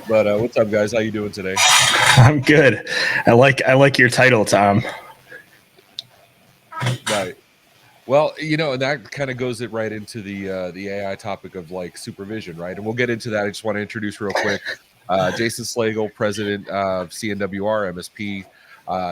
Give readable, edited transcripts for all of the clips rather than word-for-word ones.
But what's up, guys? How you doing today? I'm good. I like your title, Tom. Right. Well, and that kind of goes it right into the AI topic of like supervision, right? And we'll get into that. I just want to introduce real quick Jason Slagle, president of CNWR MSP.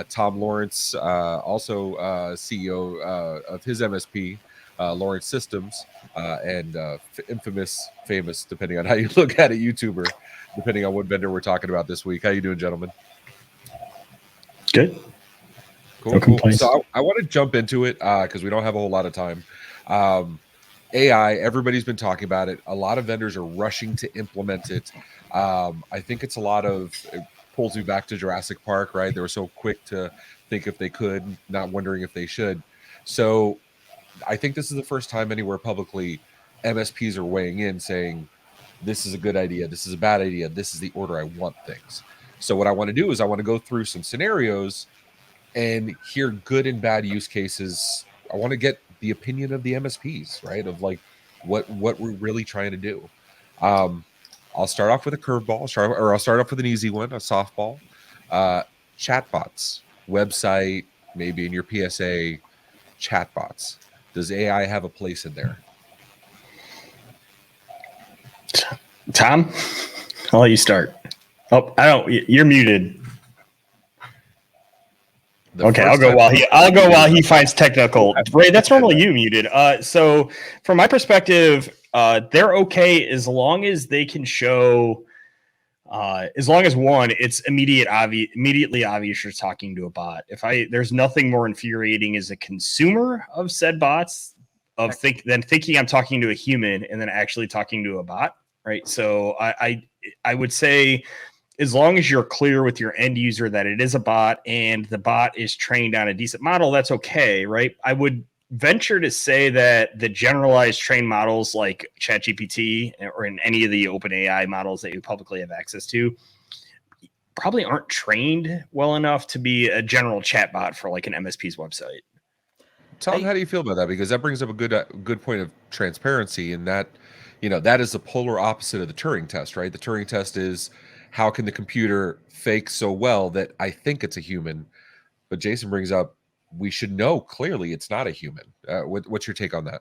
Tom Lawrence, also CEO of his MSP, Lawrence Systems, and famous, depending on how you look at it, YouTuber, depending on what vendor we're talking about this week. How you doing, gentlemen? Good. Cool, No cool. complaints. So I want to jump into it because we don't have a whole lot of time. AI, everybody's been talking about it. A lot of vendors are rushing to implement it. I think it pulls me back to Jurassic Park, right? They were so quick to think if they could, not wondering if they should. So I think this is the first time anywhere publicly MSPs are weighing in saying, this is a good idea, this is a bad idea, this is the order I want things. So what I want to do is I want to go through some scenarios and hear good and bad use cases. I want to get the opinion of the MSPs, right? Of like what we're really trying to do. I'll start off with a curveball, I'll start off with an easy one, a softball. Chatbots, website, maybe in your PSA, chatbots. Does AI have a place in there? Tom, I'll let you start. Oh, I don't. You're muted. Okay, I'll go while he finds technical. Ray, that's normally you muted. So from my perspective, they're okay as long as they can show. As long as one, it's immediately obvious you're talking to a bot. There's nothing more infuriating as a consumer of said bots than thinking I'm talking to a human and then actually talking to a bot, right? So I would say, as long as you're clear with your end user that it is a bot and the bot is trained on a decent model, that's okay, right? I would venture to say that the generalized trained models like ChatGPT or in any of the OpenAI models that you publicly have access to probably aren't trained well enough to be a general chatbot for like an MSP's website. Tom, how do you feel about that? Because that brings up a good point of transparency, and that that is the polar opposite of the Turing test, right? The Turing test is, how can the computer fake so well that I think it's a human? But Jason brings up, we should know clearly it's not a human. What's your take on that?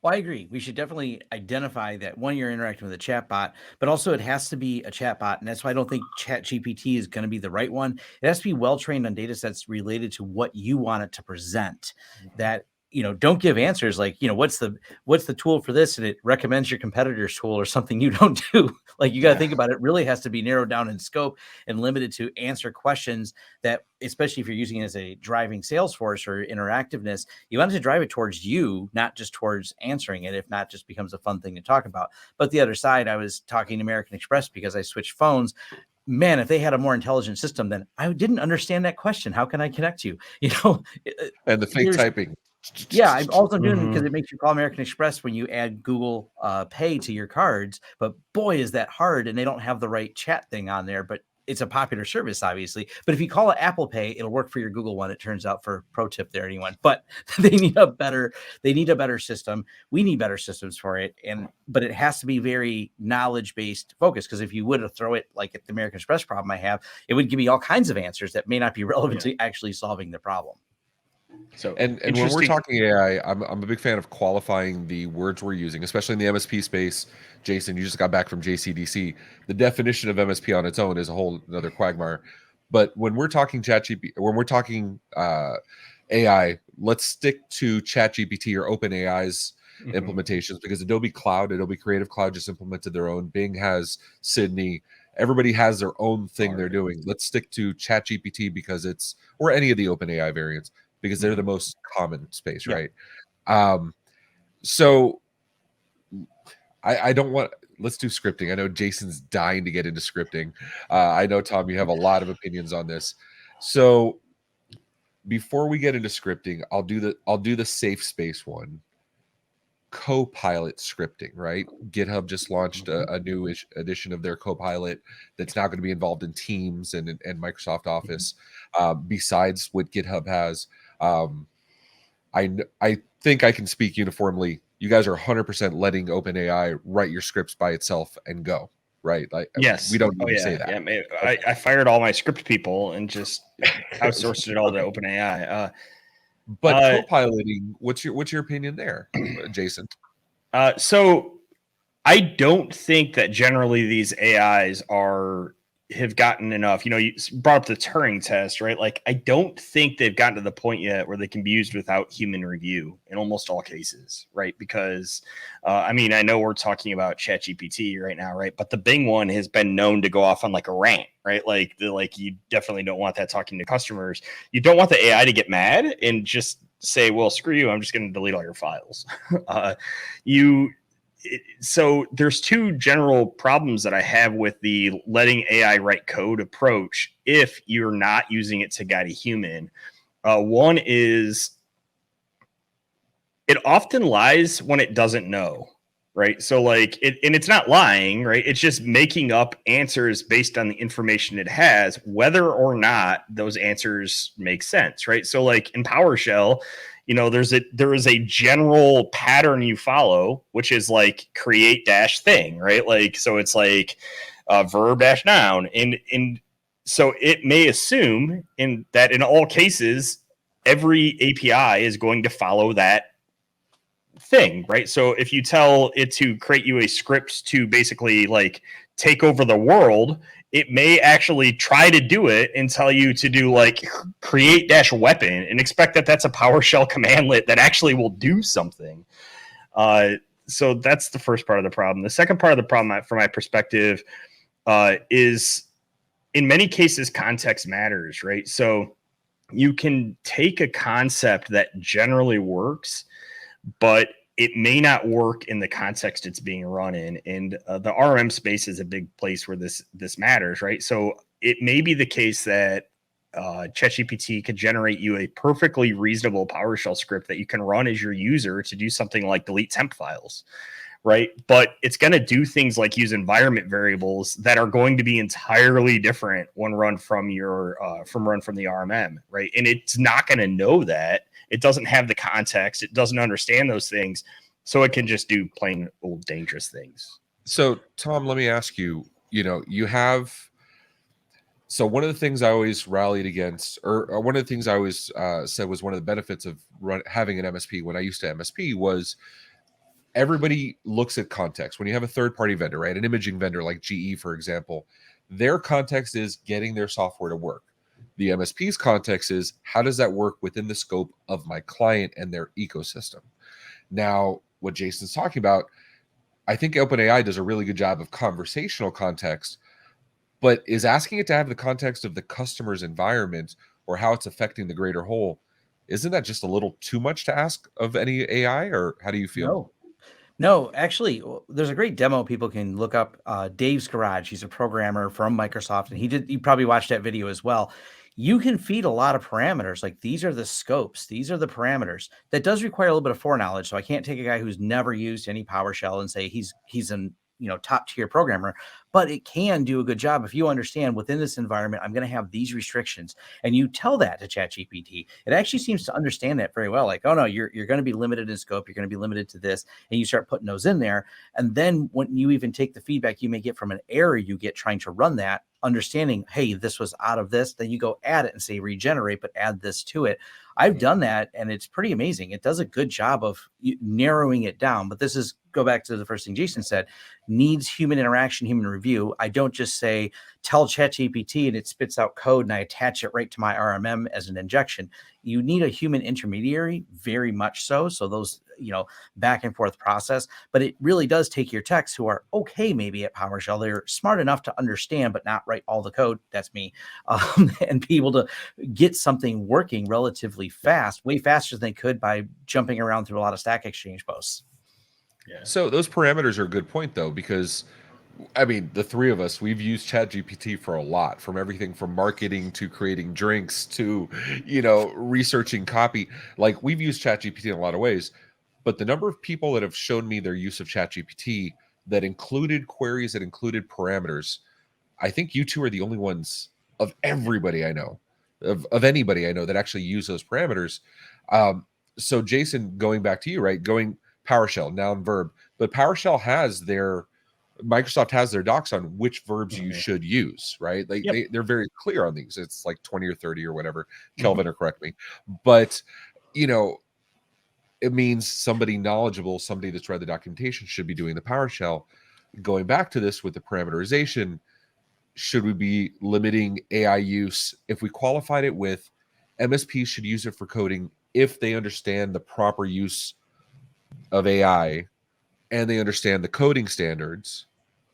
Well, I agree. We should definitely identify that, one, you're interacting with a chatbot, but also it has to be a chatbot. And that's why I don't think ChatGPT is going to be the right one. It has to be well trained on data sets related to what you want it to present. That, don't give answers like, what's the tool for this? And it recommends your competitor's tool or something you don't do. Like, you got to think about it. Really has to be narrowed down in scope and limited to answer questions that, especially if you're using it as a driving sales force or interactiveness, you want it to drive it towards you, not just towards answering it. If not, just becomes a fun thing to talk about. But the other side, I was talking to American Express because I switched phones. Man, if they had a more intelligent system, then I didn't understand that question. How can I connect you? And the fake typing. Yeah, I'm also doing it because it makes you call American Express when you add Google Pay to your cards. But boy, is that hard, and they don't have the right chat thing on there. But it's a popular service, obviously. But if you call it Apple Pay, it'll work for your Google one. It turns out, for pro tip there, anyone. But they need a better system. We need better systems for it, but it has to be very knowledge based focus. Because if you would have throw it like at the American Express problem I have, it would give me all kinds of answers that may not be relevant to actually solving the problem. So, and when we're talking AI, I'm a big fan of qualifying the words we're using, especially in the MSP space. Jason, you just got back from JCDC. The definition of MSP on its own is a whole another quagmire. But when we're talking ChatGPT, when we're talking AI, let's stick to ChatGPT or OpenAI's implementations, because Adobe Creative Cloud just implemented their own. Bing has Sydney. Everybody has their own thing they're doing. Let's stick to ChatGPT because or any of the OpenAI variants, because they're the most common space, right? So I don't want, let's do scripting. I know Jason's dying to get into scripting. I know, Tom, you have a lot of opinions on this. So before we get into scripting, I'll do the safe space one. Copilot scripting, right? GitHub just launched a new edition of their Copilot that's now going to be involved in Teams and Microsoft Office, besides what GitHub has. I think I can speak uniformly. You guys are 100% letting OpenAI write your scripts by itself and go. right? Like Yes. we don't need Oh to yeah. say that. Yeah. I fired all my script people and just outsourced it all to OpenAI. But co-piloting, what's your opinion there, Jason? So I don't think that generally these AIs have gotten enough. You brought up the Turing test, right? Like, I don't think they've gotten to the point yet where they can be used without human review in almost all cases, right? Because, I know we're talking about ChatGPT right now, right? But the Bing one has been known to go off on like a rant, right? Like, you definitely don't want that talking to customers. You don't want the AI to get mad and just say, well, screw you, I'm just going to delete all your files. So there's two general problems that I have with the letting AI write code approach if you're not using it to guide a human. One is it often lies when it doesn't know, right? So like and it's not lying, right? It's just making up answers based on the information it has, whether or not those answers make sense, right? So like in PowerShell, there is a general pattern you follow, which is like create dash thing, right? Like, so it's like verb dash noun. And so it may assume that in all cases, every API is going to follow that thing, right? So if you tell it to create you a script to basically like take over the world, it may actually try to do it and tell you to do like create dash weapon and expect that that's a PowerShell commandlet that actually will do something. So that's the first part of the problem. The second part of the problem, from my perspective, is in many cases context matters, right? So you can take a concept that generally works, but it may not work in the context it's being run in. And the RMM space is a big place where this matters, right? So it may be the case that ChatGPT could generate you a perfectly reasonable PowerShell script that you can run as your user to do something like delete temp files, right? But it's going to do things like use environment variables that are going to be entirely different when run from the RMM, right? And it's not going to know that. It doesn't have the context. It doesn't understand those things. So it can just do plain old dangerous things. So Tom, let me ask you, so one of the things I always rallied against, or one of the things I always said was one of the benefits of having an MSP when I used to MSP was everybody looks at context. When you have a third-party vendor, right, an imaging vendor like GE, for example, their context is getting their software to work. The MSP's context is how does that work within the scope of my client and their ecosystem? Now, what Jason's talking about, I think OpenAI does a really good job of conversational context, but is asking it to have the context of the customer's environment or how it's affecting the greater whole. Isn't that just a little too much to ask of any AI, or how do you feel? No, actually, there's a great demo people can look up. Dave's Garage. He's a programmer from Microsoft, and you probably watched that video as well. You can feed a lot of parameters. Like these are the scopes. These are the parameters. That does require a little bit of foreknowledge. So I can't take a guy who's never used any PowerShell and say he's an top tier programmer, but it can do a good job if you understand within this environment, I'm going to have these restrictions, and you tell that to ChatGPT. It actually seems to understand that very well. Like, oh no, you're going to be limited in scope. You're going to be limited to this, and you start putting those in there. And then when you even take the feedback you may get from an error you get trying to run that, understanding, hey, this was out of this, then you go add it and say regenerate, but add this to it. I've done that, and it's pretty amazing. It does a good job of narrowing it down. But go back to the first thing Jason said, needs human interaction, human review. I don't just say, tell ChatGPT and it spits out code and I attach it right to my RMM as an injection. You need a human intermediary, very much so. So those, back and forth process, but it really does take your techs who are okay maybe at PowerShell. They're smart enough to understand, but not write all the code. That's me. And be able to get something working relatively fast, way faster than they could by jumping around through a lot of Stack Exchange posts. Yeah. So those parameters are a good point, though, because the three of us, we've used ChatGPT for a lot, from everything from marketing to creating drinks to, researching copy. Like, we've used ChatGPT in a lot of ways, but the number of people that have shown me their use of ChatGPT that included queries, that included parameters, I think you two are the only ones of everybody I know, of anybody I know that actually use those parameters. So Jason, going back to you, right? Going PowerShell, noun, verb, but PowerShell has their Microsoft has their docs on which verbs you should use, right? They're very clear on these. It's like 20 or 30 or whatever. Kelvin, or correct me. But, you know, it means somebody knowledgeable, somebody that's read the documentation should be doing the PowerShell. Going back to this with the parameterization, should we be limiting AI use? If we qualified it with MSPs should use it for coding if they understand the proper use of AI and they understand the coding standards,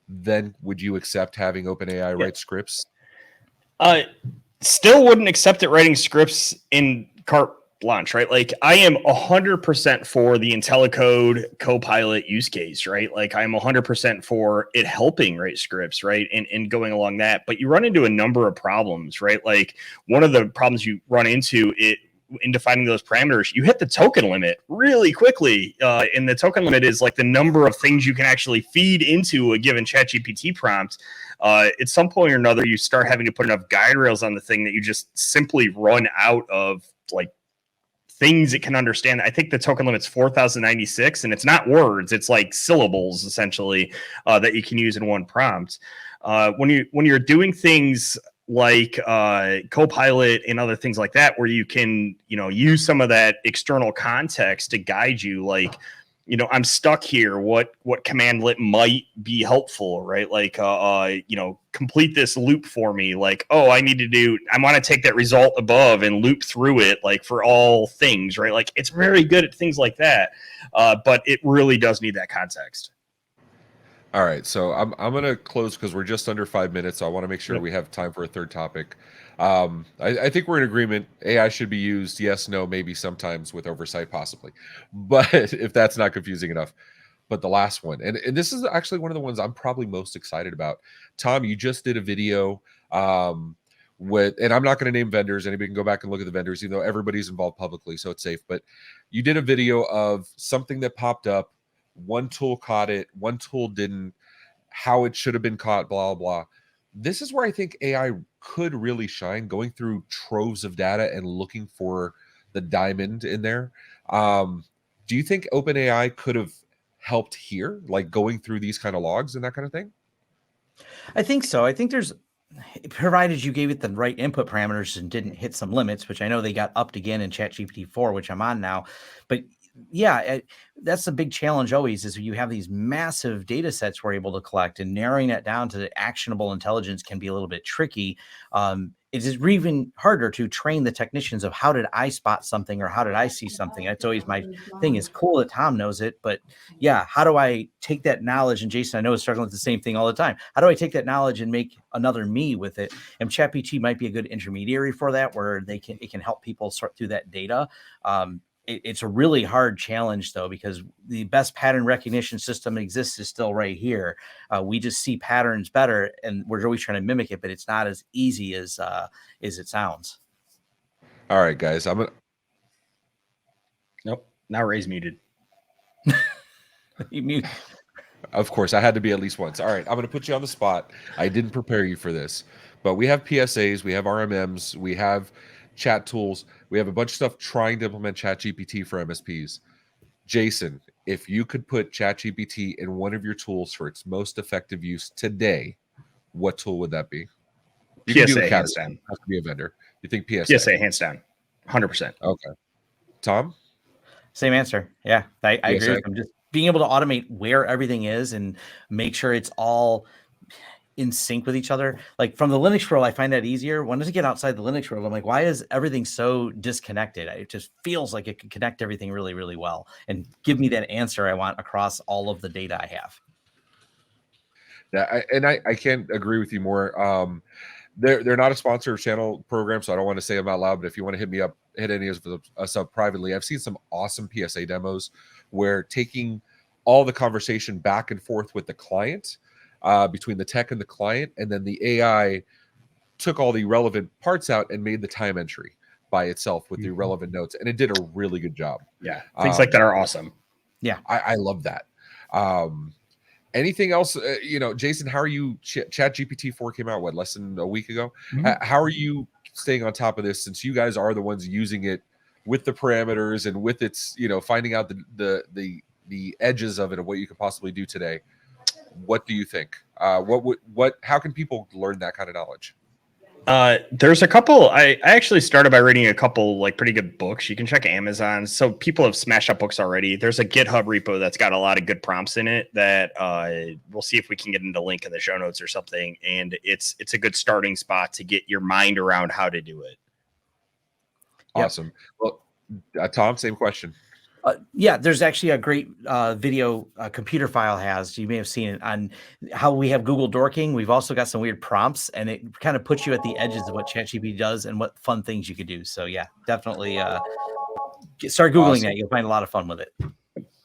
then would you accept having OpenAI write scripts? Still wouldn't accept it writing scripts in carte blanche, right? Like I am 100% for the IntelliCode Copilot use case, right? Like I'm 100% for it helping write scripts, right? And going along that, but you run into a number of problems, right? Like one of the problems you run into in defining those parameters, you hit the token limit really quickly. And the token limit is like the number of things you can actually feed into a given ChatGPT prompt. At some point or another, you start having to put enough guide rails on the thing that you just simply run out of like things it can understand. I think the token limit's 4,096, and it's not words; it's like syllables essentially that you can use in one prompt. When you're doing things like Copilot and other things like that, where you can use some of that external context to guide you, like I'm stuck here. What commandlet might be helpful, right? Like complete this loop for me. Like, I want to take that result above and loop through it, like for all things, right? Like it's very good at things like that, but it really does need that context. All right, so I'm going to close because we're just under 5 minutes, so I want to make sure we have time for a third topic. I think we're in agreement. AI should be used, yes, no, maybe sometimes with oversight, possibly. But if that's not confusing enough. But the last one, and this is actually one of the ones I'm probably most excited about. Tom, you just did a video and I'm not going to name vendors. Anybody can go back and look at the vendors, even though everybody's involved publicly, so it's safe. But you did a video of something that popped up. One tool caught it, one tool didn't, how it should have been caught, blah, blah. This is where I think AI could really shine, going through troves of data and looking for the diamond in there. Do you think OpenAI could have helped here, like going through these kind of logs and that kind of thing? I think so. I think provided you gave it the right input parameters and didn't hit some limits, which I know they got upped again in ChatGPT 4, which I'm on now. But yeah, that's the big challenge always is you have these massive data sets we're able to collect, and narrowing that down to actionable intelligence can be a little bit tricky. It is even harder to train the technicians of how did I spot something or how did I see something. That's always my thing. It's cool that Tom knows it, but yeah, how do I take that knowledge? And Jason, I know is struggling with the same thing all the time. How do I take that knowledge and make another me with it? And ChatGPT might be a good intermediary for that, where it can help people sort through that data. It's a really hard challenge, though, because the best pattern recognition system that exists is still right here. We just see patterns better, and we're always trying to mimic it, but it's not as easy as it sounds. All right, guys. Nope. Now Ray's muted. You mute. Of course, I had to be at least once. All right, I'm going to put you on the spot. I didn't prepare you for this, but we have PSAs, we have RMMs, we have chat tools. We have a bunch of stuff trying to implement ChatGPT for MSPs. Jason, if you could put ChatGPT in one of your tools for its most effective use today, what tool would that be? You PSA, hands down. Has to be a vendor. You think PSA? PSA, hands down. 100%. Okay. Tom? Same answer. Yeah, I agree with him. Just being able to automate where everything is and make sure it's all in sync with each other. Like from the Linux world, I find that easier. When I get outside the Linux world, I'm like, why is everything so disconnected? It just feels like it can connect everything really, really well and give me that answer I want across all of the data I have. Yeah, I can't agree with you more. They're not a sponsor of channel program, so I don't want to say them out loud, but if you want to hit me up, hit any of us up privately. I've seen some awesome PSA demos where taking all the conversation back and forth with the client, between the tech and the client, and then the AI took all the relevant parts out and made the time entry by itself with the relevant notes, and it did a really good job. Yeah, things like that are awesome. Yeah, I love that. Anything else? Jason, how are you? ChatGPT 4 came out less than a week ago. How are you staying on top of this, since you guys are the ones using it with the parameters and with its finding out the edges of it, of what you could possibly do today? What do you think? How can people learn that kind of knowledge? There's a couple. I actually started by reading a couple like pretty good books. You can check Amazon. So people have smashed up books already. There's a GitHub repo that's got a lot of good prompts in it that we'll see if we can get into link in the show notes or something. And it's a good starting spot to get your mind around how to do it. Awesome. Well, Tom, same question. Yeah, there's actually a great video Computer File has. You may have seen it on how we have Google Dorking. We've also got some weird prompts, and it kind of puts you at the edges of what ChatGPT does and what fun things you could do. So yeah, definitely start Googling that. You'll find a lot of fun with it.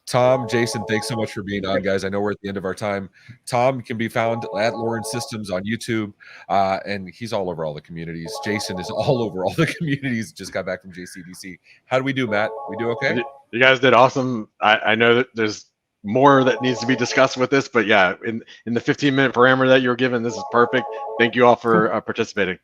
Tom, Jason, thanks so much for being on, guys. I know we're at the end of our time. Tom can be found at Lawrence Systems on YouTube, and he's all over all the communities. Jason is all over all the communities. Just got back from JCDC. How do we do, Matt? We do okay? You guys did awesome. I know that there's more that needs to be discussed with this, but yeah, in the 15-minute parameter that you were given, this is perfect. Thank you all for participating.